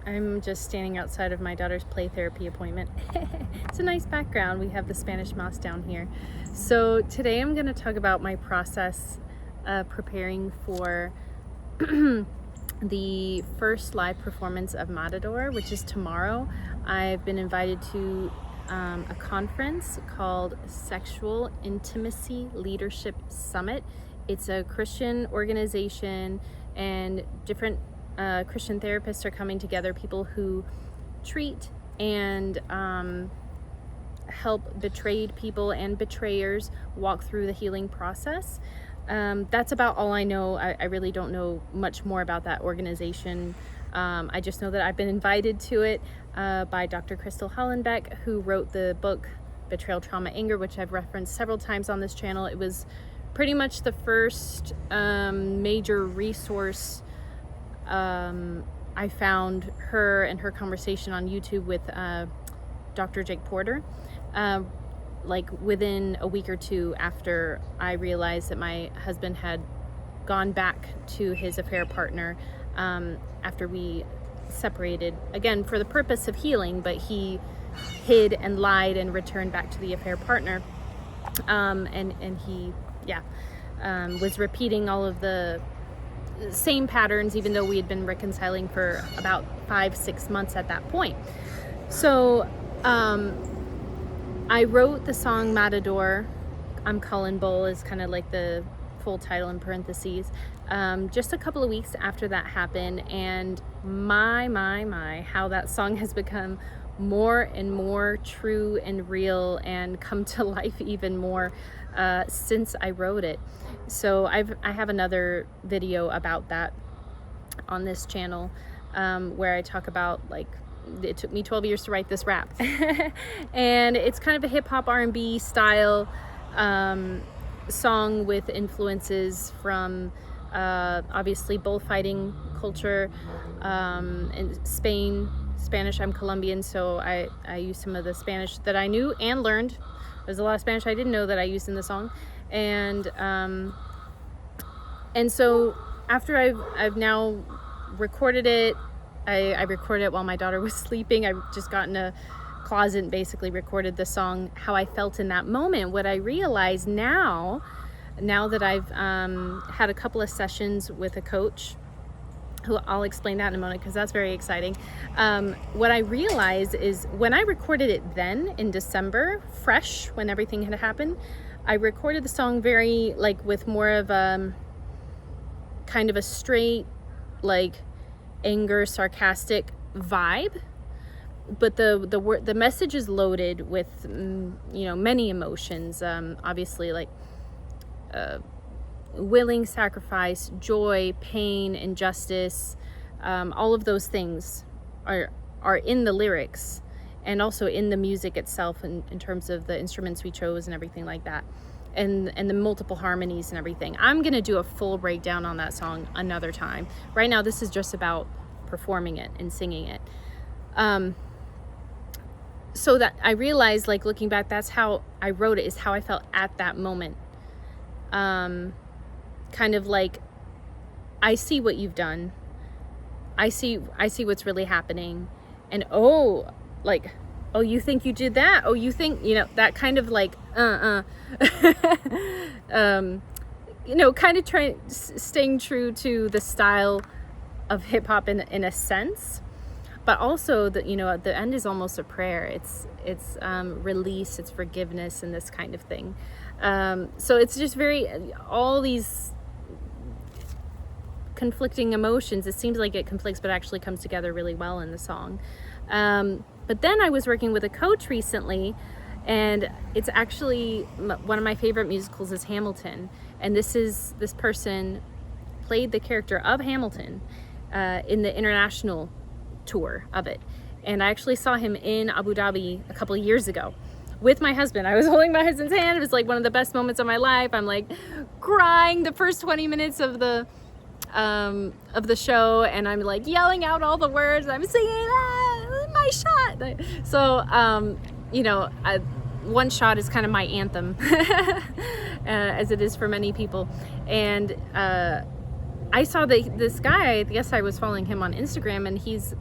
I'm just standing outside of my daughter's play therapy appointment. It's a nice background. We have the Spanish moss down here. So today I'm going to talk about my process preparing for the first live performance of Matador, which is tomorrow. I've been invited to a conference called Sexual Intimacy Leadership Summit. It's a Christian organization, and different Christian therapists are coming together, people who treat and help betrayed people and betrayers walk through the healing process. That's about all I know. I really don't know much more about that organization. I just know that I've been invited to it by Dr. Crystal Hollenbeck, who wrote the book Betrayal, Trauma, Anger, which I've referenced several times on this channel. It was pretty much the first major resource. I found her and her conversation on YouTube with Dr. Jake Porter, like within a week or two after I realized that my husband had gone back to his affair partner after we separated, again for the purpose of healing, but he hid and lied and returned back to the affair partner, and he was repeating all of the same patterns, even though we had been reconciling for about 5-6 months at that point. So I wrote the song Matador. I'm Colin Bull is kind of like the full title in parentheses, just a couple of weeks after that happened. And my, how that song has become more and more true and real and come to life even more since I wrote it. So I have another video about that on this channel, where I talk about, like, it took me 12 years to write this rap. And it's kind of a hip-hop R&B style song with influences from obviously bullfighting culture in Spanish. I'm Colombian, so I used some of the Spanish that I knew and learned. There's a lot of Spanish I didn't know that I used in the song. And so after I've now recorded it, I recorded it while my daughter was sleeping. I just got in a closet and basically recorded the song, how I felt in that moment. What I realize now that I've had a couple of sessions with a coach, who I'll explain that in a moment because that's very exciting. What I realized is when I recorded it then in December, fresh, when everything had happened, I recorded the song very, like, with more of a kind of a straight, like, anger, sarcastic vibe, but the message is loaded with many emotions, obviously, like willing sacrifice, joy, pain, injustice, all of those things are in the lyrics and also in the music itself, in terms of the instruments we chose and everything like that, and the multiple harmonies and everything. I'm gonna do a full breakdown on that song another time. Right now this is just about performing it and singing it. So that I realized, like, looking back, that's how I wrote it, is how I felt at that moment. Kind of like, I see what you've done. I see what's really happening. And you think you did that? Oh, you think, that kind of like, kind of staying true to the style of hip hop in a sense, but also the end is almost a prayer. It's release, it's forgiveness, and this kind of thing. So it's just all these conflicting emotions. It seems like it conflicts, but actually comes together really well in the song. But then I was working with a coach recently, and it's actually one of my favorite musicals is Hamilton. And this person played the character of Hamilton in the international tour of it. And I actually saw him in Abu Dhabi a couple of years ago with my husband. I was holding my husband's hand. It was like one of the best moments of my life. I'm like crying the first 20 minutes of the show, and I'm like yelling out all the words. I'm singing, my shot. So, one shot is kind of my anthem, as it is for many people. And I saw that this guy, I guess I was following him on Instagram, and he's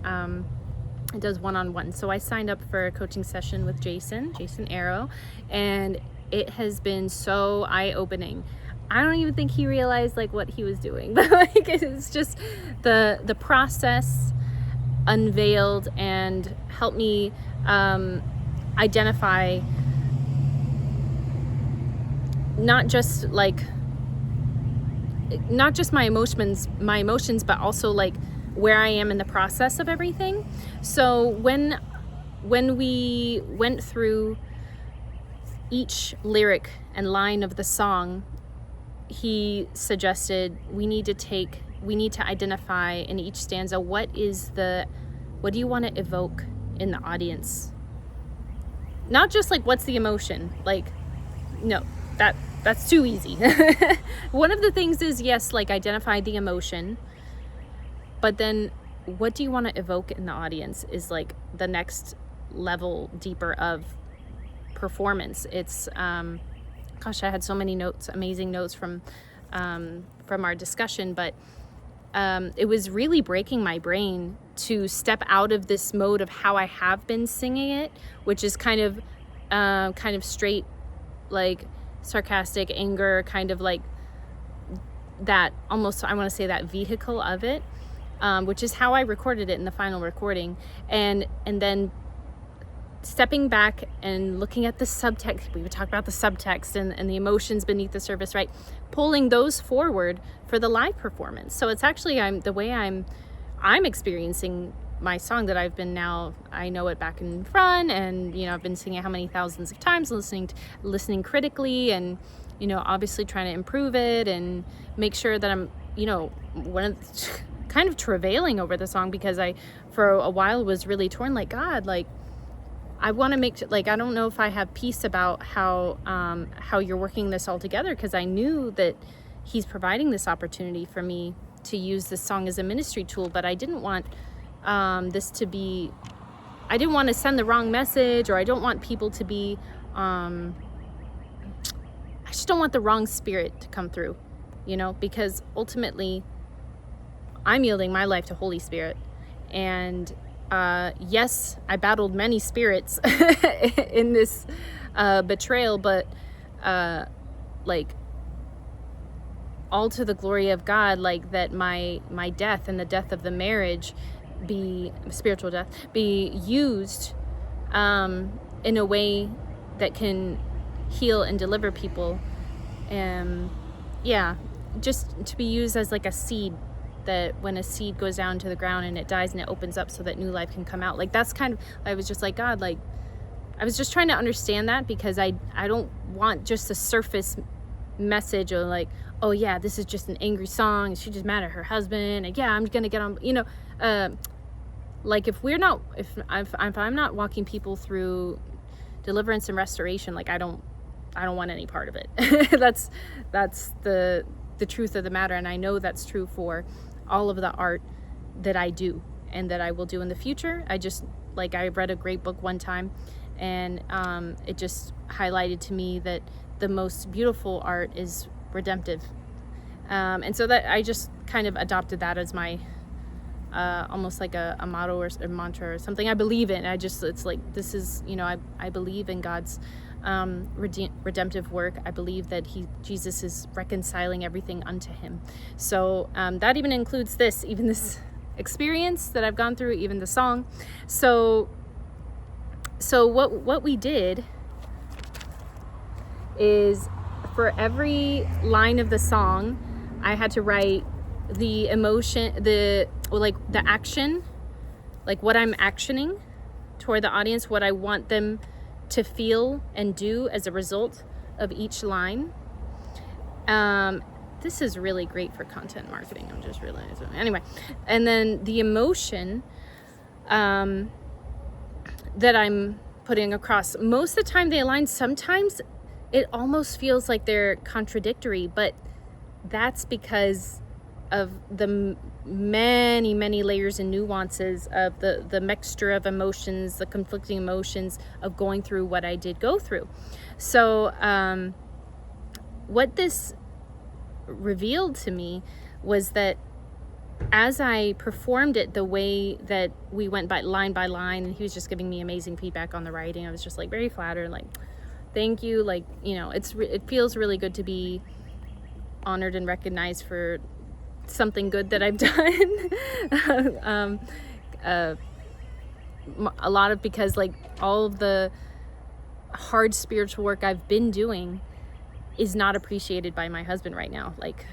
does one-on-one. So I signed up for a coaching session with Jason Arrow, and it has been so eye-opening. I don't even think he realized like what he was doing, but like it's just the process unveiled and helped me identify not just my emotions, but also like where I am in the process of everything. So when we went through each lyric and line of the song, he suggested we need to identify in each stanza what do you want to evoke in the audience? Not just like what's the emotion, like no, that's too easy. One of the things is, yes, like identify the emotion, but then what do you want to evoke in the audience is like the next level deeper of performance. It's gosh, I had so many notes, amazing notes from our discussion, but it was really breaking my brain to step out of this mode of how I have been singing it, which is kind of straight, like sarcastic anger, kind of like that, almost, I want to say that vehicle of it, which is how I recorded it in the final recording, and then stepping back and looking at the subtext. We would talk about the subtext and the emotions beneath the surface, right? Pulling those forward for the live performance. So it's actually the way I'm experiencing my song that I know it back and front, and I've been singing it how many thousands of times, listening critically, and obviously trying to improve it and make sure that I'm kind of travailing over the song, because I for a while was really torn, like, God, like I want to I don't know if I have peace about how you're working this all together, because I knew that he's providing this opportunity for me to use this song as a ministry tool, but I didn't want I didn't want to send the wrong message, or I don't want people to be I just don't want the wrong spirit to come through, because ultimately I'm yielding my life to Holy Spirit. And yes, I battled many spirits in this betrayal, but like all to the glory of God, like that my death and the death of the marriage spiritual death be used in a way that can heal and deliver people, and just to be used as like a seed, that when a seed goes down to the ground and it dies and it opens up so that new life can come out. Like that's kind of, I was just like, God, like I was just trying to understand that, because I don't want just a surface message or like, oh yeah, this is just an angry song, she's just mad at her husband, and I'm gonna get on, like if I'm not walking people through deliverance and restoration, like I don't want any part of it. that's the truth of the matter, and I know that's true for all of the art that I do and that I will do in the future. I read a great book one time, and it just highlighted to me that the most beautiful art is redemptive, and so that I just kind of adopted that as my almost like a motto or a mantra or something I believe in. It's like, this is, I believe in God's redemptive work. I believe that Jesus is reconciling everything unto him. So that even includes even this experience that I've gone through, even the song. So what we did is, for every line of the song, I had to write the emotion, the action, like what I'm actioning toward the audience, what I want them to feel and do as a result of each line. This is really great for content marketing, I'm just realizing. Anyway, and then the emotion that I'm putting across, most of the time they align. Sometimes it almost feels like they're contradictory, but that's because of the many layers and nuances of the mixture of emotions, the conflicting emotions of going through what I did go through. So what this revealed to me was that as I performed it the way that we went by line, and he was just giving me amazing feedback on the writing, I was just like very flattered, like, thank you. Like, you know, it feels really good to be honored and recognized for something good that I've done. A lot of, because like all of the hard spiritual work I've been doing is not appreciated by my husband right now. Like,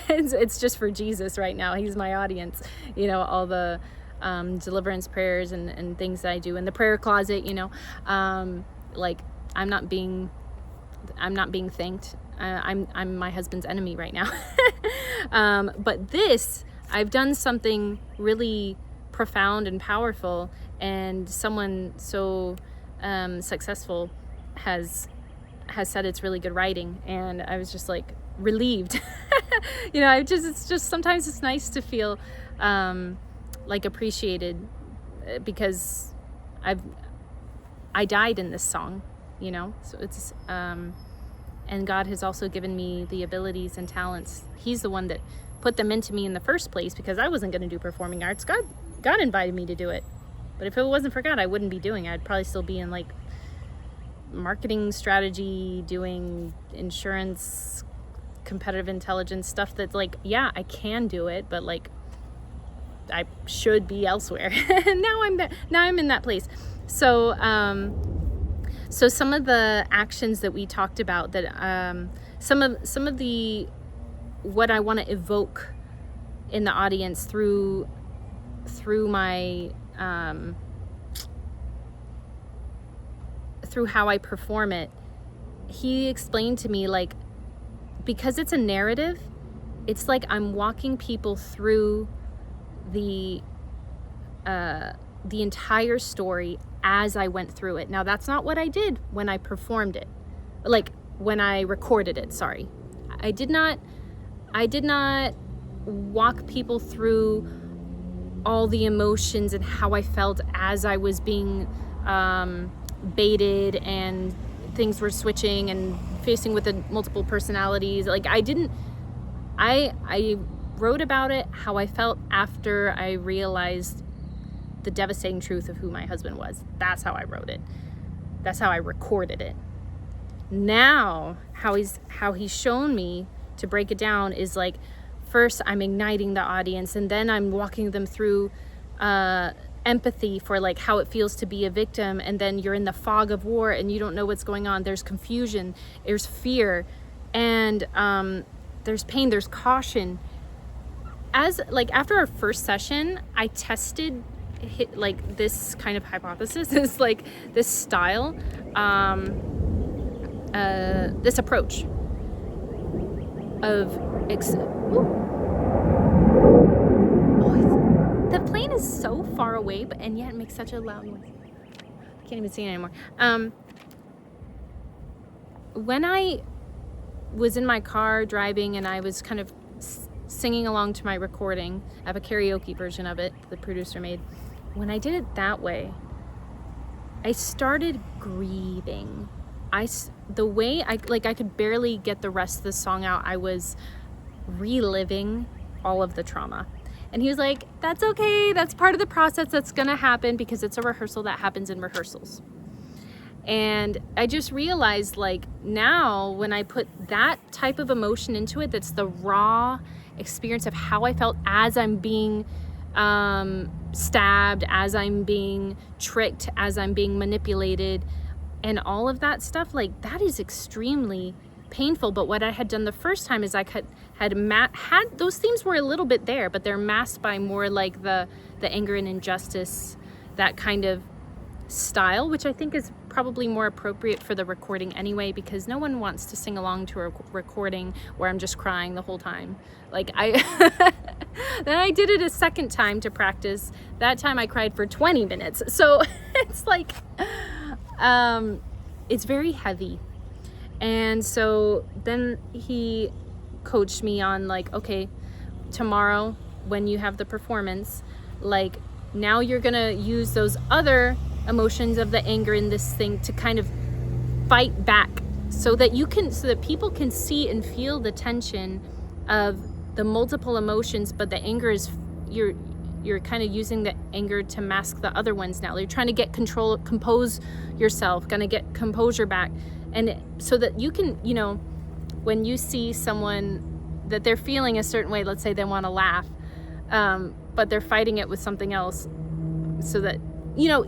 it's just for Jesus right now. He's my audience, you know, all the deliverance prayers and things that I do in the prayer closet, you know, like I'm not being thanked. I'm my husband's enemy right now. But this, I've done something really profound and powerful, and someone so successful has said it's really good writing, and I was just like relieved. You know, it's just sometimes it's nice to feel like appreciated, because I died in this song, you know, so it's and God has also given me the abilities and talents. He's the one that put them into me in the first place, because I wasn't going to do performing arts. God invited me to do it. But if it wasn't for God, I wouldn't be doing it. I'd probably still be in like marketing strategy, doing insurance, competitive intelligence stuff that's like, yeah, I can do it, but like I should be elsewhere. Now I'm in that place. So so some of the actions that we talked about, that some of the what I want to evoke in the audience through my through how I perform it, he explained to me, like, because it's a narrative, it's like I'm walking people through the entire story as I went through it. Now, that's not what I did when I performed it, like when I recorded it. Sorry, I did not walk people through all the emotions and how I felt as I was being baited and things were switching and facing with the multiple personalities. Like, I wrote about it how I felt after I realized the devastating truth of who my husband was. That's how I wrote it. That's how I recorded it. Now, how he's shown me to break it down is like, first I'm igniting the audience, and then I'm walking them through empathy for like how it feels to be a victim, and then you're in the fog of war and you don't know what's going on. There's confusion, there's fear, and there's pain, there's caution. As like after our first session, I tested like this kind of hypothesis, is like this style, this approach of the plane is so far away, and yet it makes such a loud noise. I can't even see it anymore. When I was in my car driving and I was kind of singing along to my recording, I have a karaoke version of it the producer made. When I did it that way, I started grieving. The way I could barely get the rest of the song out. I was reliving all of the trauma. And he was like, that's okay. That's part of the process. That's going to happen, because it's a rehearsal that happens in rehearsals. And I just realized, like, now when I put that type of emotion into it, that's the raw experience of how I felt as I'm being stabbed, as I'm being tricked, as I'm being manipulated, and all of that stuff, like, that is extremely painful. But what I had done the first time is I had those themes were a little bit there, but they're masked by more like the anger and injustice, that kind of style, which I think is probably more appropriate for the recording anyway, because no one wants to sing along to a recording where I'm just crying the whole time. Like, then I did it a second time to practice. That time I cried for 20 minutes. So it's like, it's very heavy. And so then he coached me on, like, okay, tomorrow when you have the performance, like, now you're gonna use those other emotions of the anger in this thing to kind of fight back, so that people can see and feel the tension of the multiple emotions, but the anger is, you're kind of using the anger to mask the other ones now. You're trying to get control, compose yourself, gonna get composure back. And so that you can, when you see someone that they're feeling a certain way, let's say they want to laugh, but they're fighting it with something else, so that,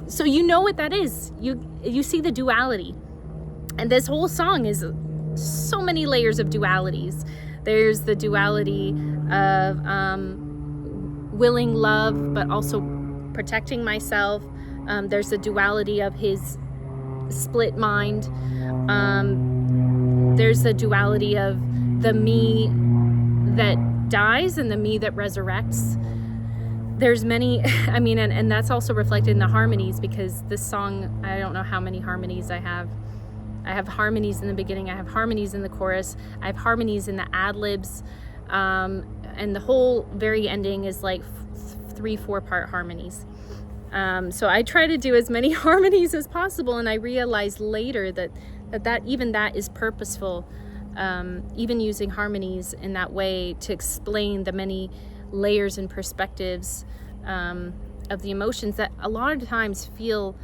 so what that is. You see the duality. And this whole song is so many layers of dualities. There's the duality of willing love, but also protecting myself. There's the duality of his split mind. There's the duality of the me that dies and the me that resurrects. There's many, and that's also reflected in the harmonies, because this song, I don't know how many harmonies I have. I have harmonies in the beginning, I have harmonies in the chorus, I have harmonies in the ad-libs, and the whole very ending is like 3-4 part harmonies. So I try to do as many harmonies as possible, and I realized later that even that is purposeful, even using harmonies in that way to explain the many layers and perspectives of the emotions that a lot of times feel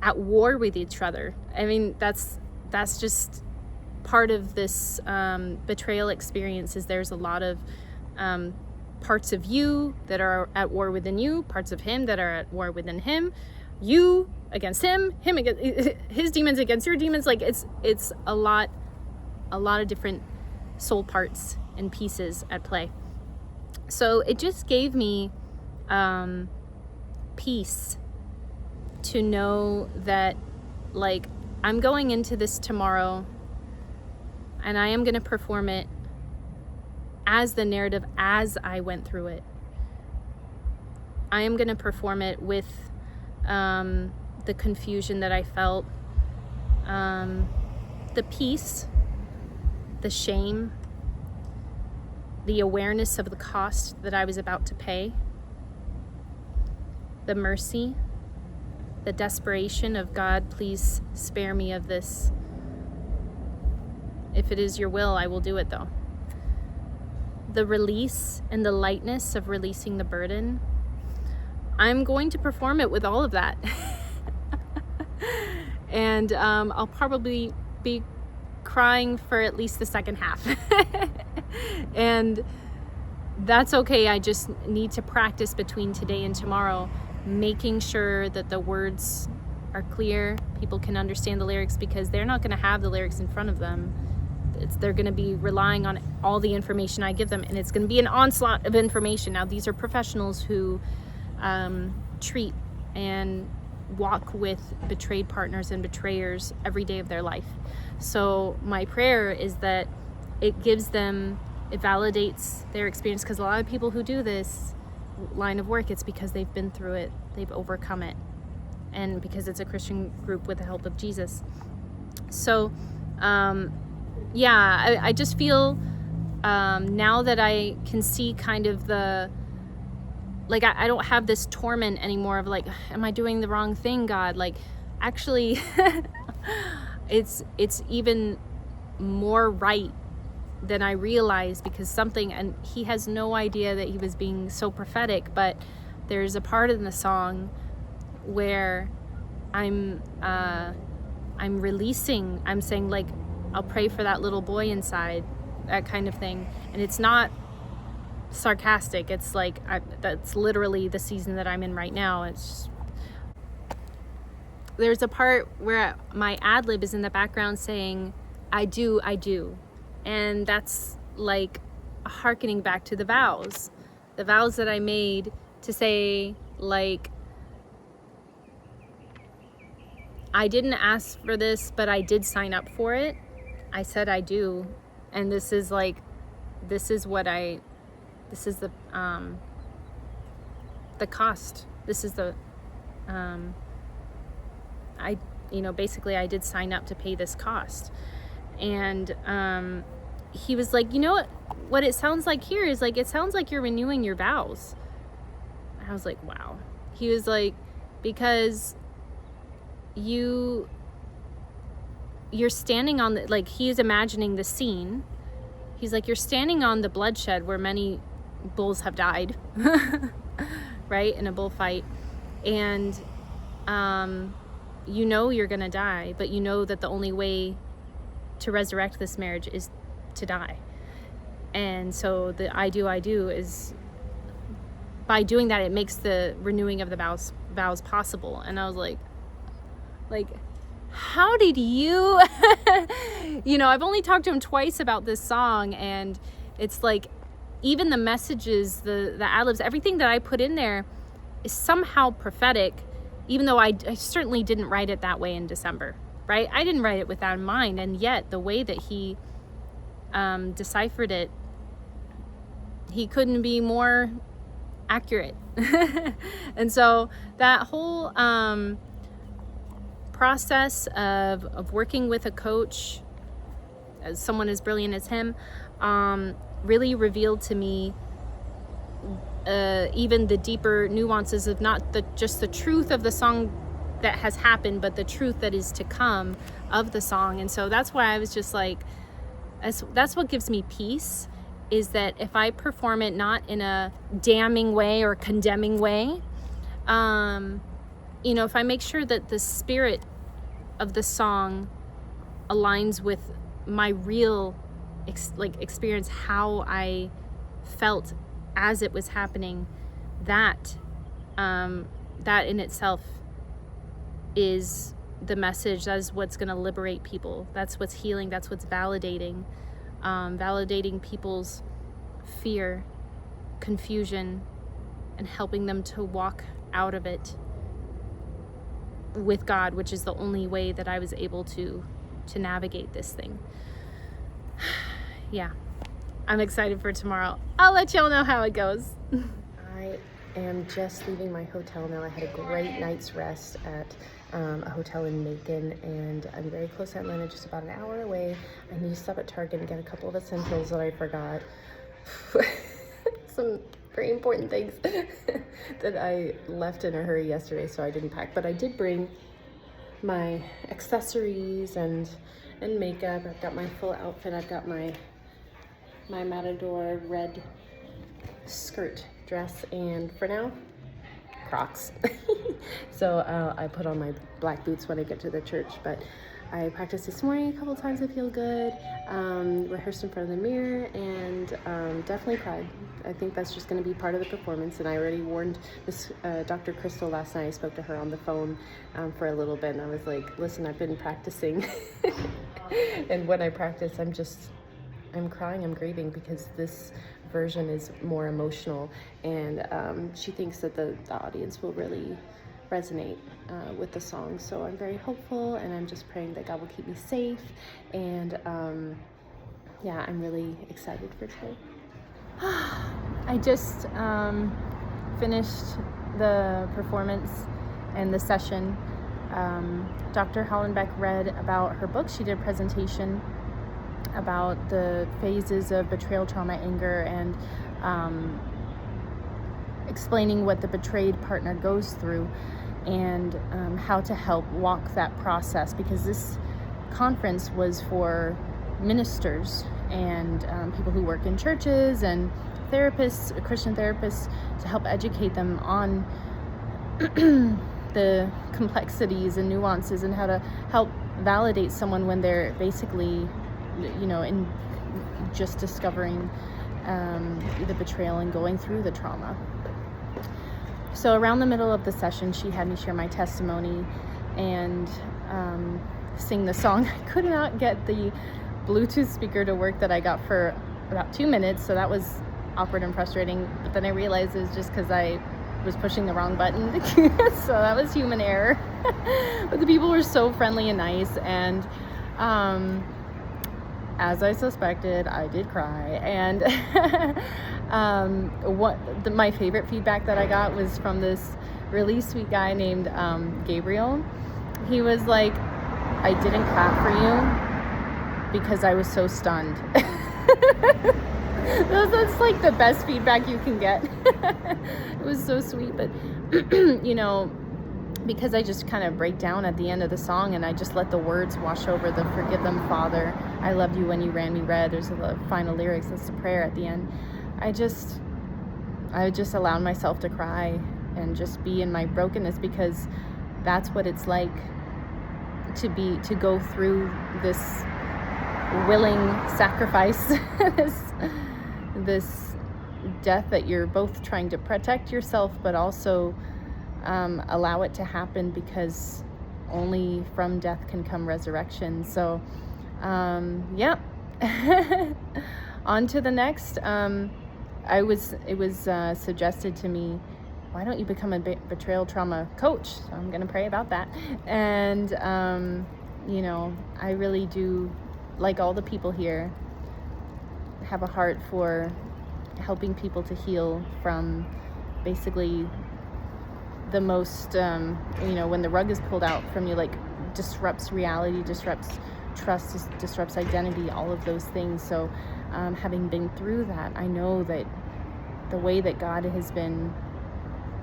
at war with each other. That's just part of this betrayal experience. Is there's a lot of parts of you that are at war within you, parts of him that are at war within him, you against him against his demons against your demons. Like it's a lot of different soul parts and pieces at play. So it just gave me peace to know that, like, I'm going into this tomorrow and I am going to perform it as the narrative as I went through it. I am going to perform it with the confusion that I felt, the peace, the shame, the awareness of the cost that I was about to pay, the mercy, the desperation of, God, please spare me of this. If it is your will, I will do it though. The release and the lightness of releasing the burden. I'm going to perform it with all of that. And I'll probably be crying for at least the second half. And that's okay. I just need to practice between today and tomorrow, making sure that the words are clear, people can understand the lyrics, because they're not going to have the lyrics in front of them. They're going to be relying on all the information I give them, and it's going to be an onslaught of information. Now, these are professionals who treat and walk with betrayed partners and betrayers every day of their life. So my prayer is that it gives them, it validates their experience, because a lot of people who do this line of work, it's because they've been through it, they've overcome it, and because it's a Christian group with the help of Jesus. So I just feel now that I can see kind of the, like, I don't have this torment anymore of like, am I doing the wrong thing, God? Like, actually it's even more right than I realized, because something, and he has no idea that he was being so prophetic, but there's a part in the song where I'm releasing, I'm saying, like, I'll pray for that little boy inside, that kind of thing. And it's not sarcastic. It's like, that's literally the season that I'm in right now. It's, there's a part where my ad-lib is in the background saying, I do. And that's like hearkening back to the vows that I made to say, like, I didn't ask for this, but I did sign up for it. I said I do. And this is like, this is the cost. This is the, basically I did sign up to pay this cost. And he was like, what it sounds like here is like, it sounds like you're renewing your vows. I was like, wow. He was like, because you're standing on the, like, he's imagining the scene He's like, you're standing on the bloodshed where many bulls have died, right? In a bullfight. And you know you're gonna die, but you know that the only way to resurrect this marriage is to die. And so the I do is, by doing that, it makes the renewing of the vows possible. And I was like, how did you I've only talked to him twice about this song, and it's like, even the messages, the ad-libs, everything that I put in there is somehow prophetic, even though I certainly didn't write it that way in December, right? I didn't write it with that in mind, and yet the way that he deciphered it, he couldn't be more accurate. And so that whole process of working with a coach, as someone as brilliant as him, really revealed to me even the deeper nuances of not just the truth of the song that has happened, but the truth that is to come of the song. And so that's why I was just like, that's what gives me peace, is that if I perform it not in a damning way or condemning way, if I make sure that the spirit of the song aligns with my real experience, how I felt as it was happening, that in itself is the message. That is what's going to liberate people. That's what's healing. That's what's validating people's fear, confusion, and helping them to walk out of it with God, which is the only way that I was able to navigate this thing. Yeah, I'm excited for tomorrow. I'll let y'all know how it goes. I am just leaving my hotel now. I had a great night's rest at a hotel in Macon, and I'm very close to Atlanta, just about an hour away. I need to stop at Target and get a couple of essentials that I forgot. Some very important things that I left in a hurry yesterday, so I didn't pack. But I did bring my accessories and makeup. I've got my full outfit. I've got my Matador red skirt dress, and for now, Crocs. So I put on my black boots when I get to the church, but I practiced this morning a couple times. I feel good. Rehearsed in front of the mirror, and definitely cried. I think that's just going to be part of the performance, and I already warned this Dr. Crystal last night. I spoke to her on the phone for a little bit, and I was like, listen, I've been practicing. And when I practice, I'm crying, I'm grieving, because this version is more emotional, and she thinks that the audience will really resonate with the song. So I'm very hopeful, and I'm just praying that God will keep me safe, and I'm really excited for today. I just finished the performance and the session. Dr. Hollenbeck read about her book. She did a presentation about the phases of betrayal, trauma, anger, and explaining what the betrayed partner goes through, and how to help walk that process, because this conference was for ministers and people who work in churches and therapists, Christian therapists, to help educate them on the complexities and nuances, and how to help validate someone when they're basically, in just discovering the betrayal and going through the trauma. So around the middle of the session, she had me share my testimony and sing the song. I could not get the Bluetooth speaker to work that I got for about 2 minutes, so that was awkward and frustrating. But then I realized it was just because I was pushing the wrong button. So that was human error. But the people were so friendly and nice, and as I suspected, I did cry. And my favorite feedback that I got was from this really sweet guy named Gabriel. He was like, I didn't clap for you because I was so stunned. That's like the best feedback you can get. It was so sweet. But because I just kind of break down at the end of the song, and I just let the words wash over the "Forgive them, Father, I loved you when you ran me red. There's the final lyrics. That's the prayer at the end. I just allowed myself to cry and just be in my brokenness, because that's what it's like to go through this willing sacrifice, this death that you're both trying to protect yourself, but also allow it to happen, because only from death can come resurrection. So yeah. On to the next. It was suggested to me, why don't you become a betrayal trauma coach? So I'm going to pray about that. And you know, I really do, like all the people here, have a heart for helping people to heal from basically the most, you know, when the rug is pulled out from you, like disrupts reality, disrupts trust, disrupts identity, all of those things. So having been through that, I know that the way that God has been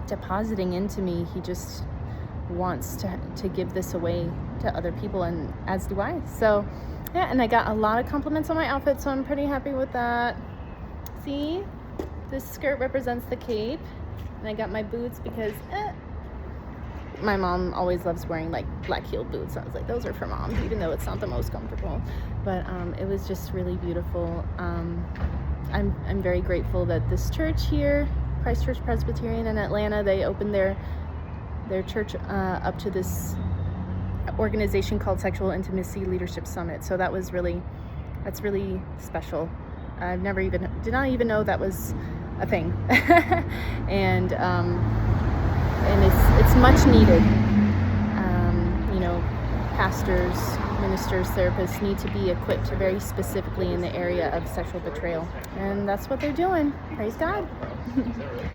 depositing into me, he just wants to give this away to other people, and as do I. So yeah, and I got a lot of compliments on my outfit, so I'm pretty happy with that. See, this skirt represents the cape, and I got my boots because my mom always loves wearing like black heeled boots. So I was like, those are for mom, even though it's not the most comfortable. But it was just really beautiful. I'm very grateful that this church here, Christ Church Presbyterian in Atlanta, they opened their church up to this organization called Sexual Intimacy Leadership Summit. So that's really special. I've did not even know that was a thing. And it's much needed. You know, pastors, ministers, therapists need to be equipped very specifically in the area of sexual betrayal. And that's what they're doing. Praise God.